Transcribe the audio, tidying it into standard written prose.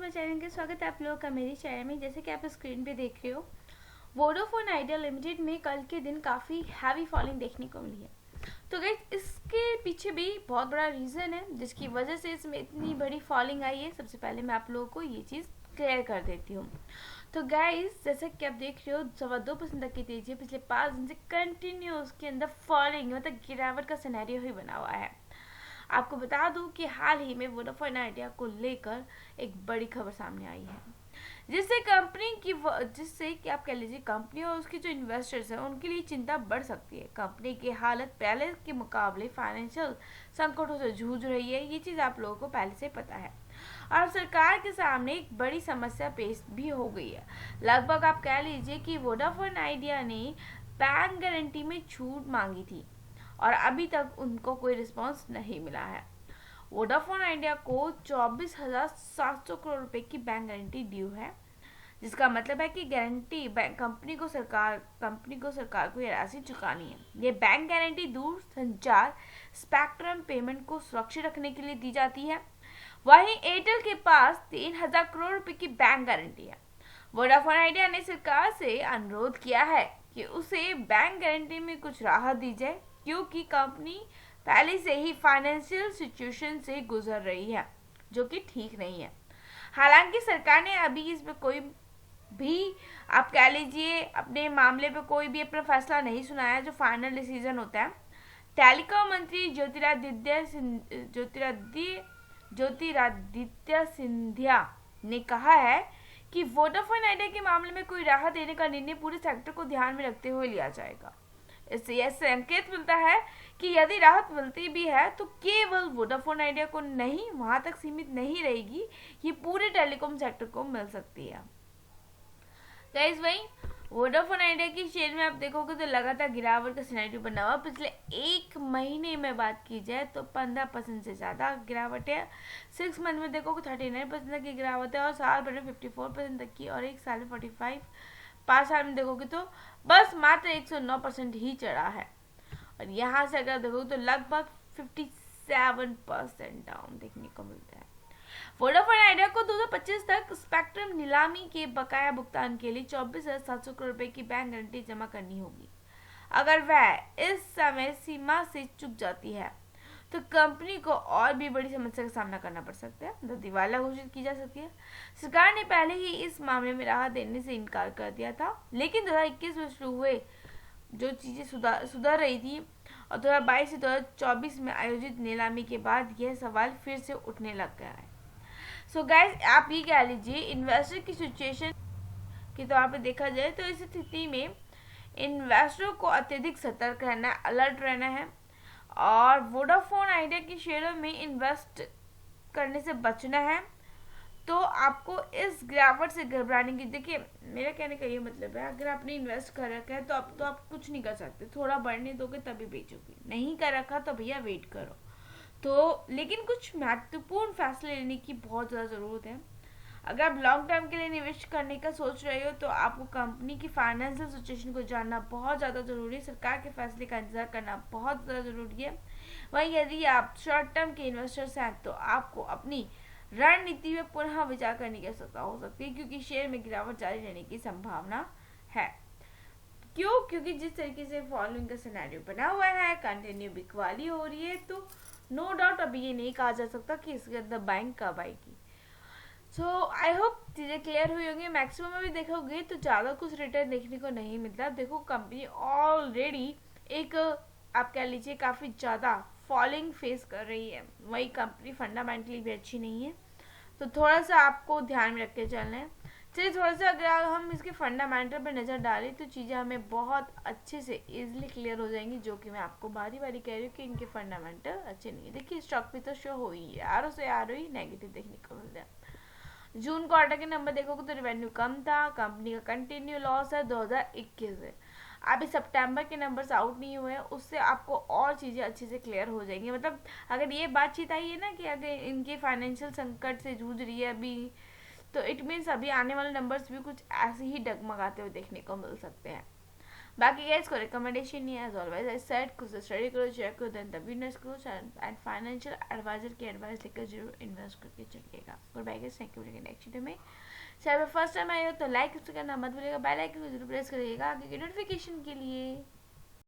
My channel के स्वागत है आप लोगों का मेरे चैनल में। जैसे कि आप स्क्रीन पे देख रहे हो, वोडाफोन आइडिया लिमिटेड में कल के दिन काफ़ी हैवी फॉलिंग देखने को मिली है। तो गाइस, इसके पीछे भी बहुत बड़ा रीज़न है जिसकी वजह से इसमें इतनी बड़ी फॉलिंग आई है। सबसे पहले मैं आप लोगों को ये चीज़ क्लियर कर देती हूँ। तो गाइस, जैसे कि आप देख रहे हो, 2.25% तक की तेजी है। पिछले 5 दिन से कंटिन्यू उसके अंदर फॉलिंग मतलब गिरावट का सिनेरियो ही बना हुआ है। आपको बता दूं कि हाल ही में वोडाफोन आइडिया को लेकर एक बड़ी खबर सामने आई है, जिससे कि आप कह लीजिए कंपनी और उसके जो इन्वेस्टर्स हैं उनके लिए चिंता बढ़ सकती है। कंपनी की हालत पहले के मुकाबले फाइनेंशियल संकटों से जूझ रही है, ये चीज़ आप लोगों को पहले से पता है। और सरकार के सामने एक बड़ी समस्या पेश भी हो गई है। लगभग आप कह लीजिए कि वोडाफोन आइडिया ने बैंक गारंटी में छूट मांगी थी और अभी तक उनको कोई रिस्पांस नहीं मिला है। वोडाफोन आइडिया को 24,700 करोड़ रुपए की बैंक गारंटी ड्यू है, जिसका मतलब है कि गारंटी कंपनी को सरकार को ये राशि चुकानी है। ये बैंक गारंटी दूर संचार स्पेक्ट्रम पेमेंट को सुरक्षित रखने के लिए दी जाती है। वहीं एयरटेल के पास 3,000 करोड़ रुपए की बैंक गारंटी है। वोडाफोन आइडिया ने सरकार से अनुरोध किया है कि उसे बैंक गारंटी में कुछ राहत दी जाए, क्योंकि कंपनी पहले से ही फाइनेंशियल सिचुएशन से गुजर रही है जो कि ठीक नहीं है। हालांकि सरकार ने अभी इसमें कोई भी आप कह लीजिए अपने मामले पे कोई भी अपना फैसला नहीं सुनाया, जो फाइनल डिसीजन होता है। टेलीकॉम मंत्री ज्योतिरादित्य सिंधिया ने कहा है कि वोडाफोन आइडिया के मामले में कोई राहत देने का निर्णय पूरे सेक्टर को ध्यान में रखते हुए लिया जाएगा। इससे यह संकेत मिलता है कि यदि राहत मिलती भी है तो केवल वोडाफोन आइडिया को नहीं, वहां तक सीमित नहीं रहेगी, ये पूरे टेलीकॉम सेक्टर को मिल सकती है। गाइस, वही वोडाफोन आइडिया की शेयर में आप देखोगे तो लगातार गिरावट का सिनेरियो बना हुआ। पिछले एक महीने में बात की जाए तो 15% से ज़्यादा गिरावट है। 6 मंथ में देखोगे 39% तक की गिरावट है और साल भर में 54% तक की, और एक साल में 45, 5 साल में देखोगे तो बस मात्र 109% ही चढ़ा है। और यहाँ से अगर देखोगे तो लगभग 57% डाउन देखने को मिलता है। वोडाफोन आइडिया को 2025 तक स्पेक्ट्रम नीलामी के बकाया भुगतान के लिए 24,700 करोड़ रुपए की बैंक गारंटी जमा करनी होगी। अगर वह इस समय सीमा से चूक जाती है तो कंपनी को और भी बड़ी समस्या का सामना करना पड़ सकता है, मतलब दिवालिया घोषित की जा सकती है। सरकार ने पहले ही इस मामले में राहत देने से इनकार कर दिया था, लेकिन 2021 में शुरू हुए जो चीजें सुधर रही थी और 2022 से 2024 में आयोजित नीलामी के बाद यह सवाल फिर से उठने लग गया है। सो गाइस, आप ये कह लीजिए इन्वेस्टर की सिचुएशन के तौर पे देखा जाए तो इस स्थिति में इन्वेस्टरों को अत्यधिक सतर्क रहना, अलर्ट रहना है और वोडाफोन आइडिया के शेयरों में इन्वेस्ट करने से बचना है। तो आपको इस गिरावट से घबराने की, देखिए मेरा कहने का ये मतलब है, अगर आपने इन्वेस्ट कर रखा है तो अब तो आप कुछ नहीं कर सकते, थोड़ा बढ़ने दोगे तभी बेचोगे, नहीं कर रखा तो भैया वेट करो। तो लेकिन कुछ महत्वपूर्ण फैसले लेने की बहुत ज़्यादा ज़रूरत है। अगर आप लॉन्ग टर्म के लिए निवेश करने का सोच रहे हो तो आपको कंपनी की फाइनेंशियल सिचुएशन को जानना बहुत ज़्यादा ज़रूरी है। सरकार के फैसले का इंतजार करना बहुत ज़्यादा ज़रूरी है। वहीं यदि आप शॉर्ट टर्म के इन्वेस्टर्स हैं तो आपको अपनी रणनीति में पुनः विचार करने की आवश्यकता हो सकती है, क्योंकि शेयर में गिरावट जारी रहने की संभावना है। क्योंकि जिस तरीके से फॉलोइंग का सिनेरियो बना हुआ है, कंटिन्यू बिकवाली हो रही है, तो नो डाउट अभी ये नहीं कहा जा सकता कि इसके अंदर बाइंग कब आएगी। सो आई होप चीज़ें क्लियर हुई होंगी। मैक्सिमम में भी देखोगे तो ज़्यादा कुछ रिटर्न देखने को नहीं मिलता। देखो, कंपनी ऑलरेडी एक आप कह लीजिए काफ़ी ज़्यादा फॉलिंग फेस कर रही है। वही कंपनी फंडामेंटली भी अच्छी नहीं है, तो थोड़ा सा आपको ध्यान में रख के चलना है। चलिए, थोड़ा सा अगर हम इसके फंडामेंटल पर नज़र डालें तो चीज़ें हमें बहुत अच्छे से इजीली क्लियर हो जाएंगी, जो कि मैं आपको बारी बारी कह रही हूँ कि इनके फंडामेंटल अच्छे नहीं है। देखिए, स्टॉक भी तो शो हो ही है, आर से आर ही नेगेटिव देखने को मिल रहा है। जून क्वार्टर के नंबर देखोगे तो रेवेन्यू कम था, कंपनी का कंटिन्यू लॉस है 2021 से। अभी सितंबर के नंबर्स आउट नहीं हुए हैं, उससे आपको और चीज़ें अच्छे से क्लियर हो जाएंगी। मतलब अगर ये बातचीत आई है ना कि अगर इनके फाइनेंशियल संकट से जूझ रही है अभी, तो इट मीन्स अभी आने वाले नंबर्स भी कुछ ऐसे ही डगमगाते हुए देखने को मिल सकते हैं। बाकी गाइस को रिकमेंडेशन नहीं है, एज ऑलवेज आई सेड खुद से स्टडी करो, चेक करो, देन द बिजनेस करो एंड फाइनेंशियल एडवाइजर की एडवाइस लेकर जरूर इन्वेस्ट करके चलिएगा। Good bye guys, thank you for next video में। चैनल पर फर्स्ट टाइम आए हो तो लाइक करना मत भूलिएगा, बेल आइकन को जरूर प्रेस करिएगा आगे के नोटिफिकेशन के लिए।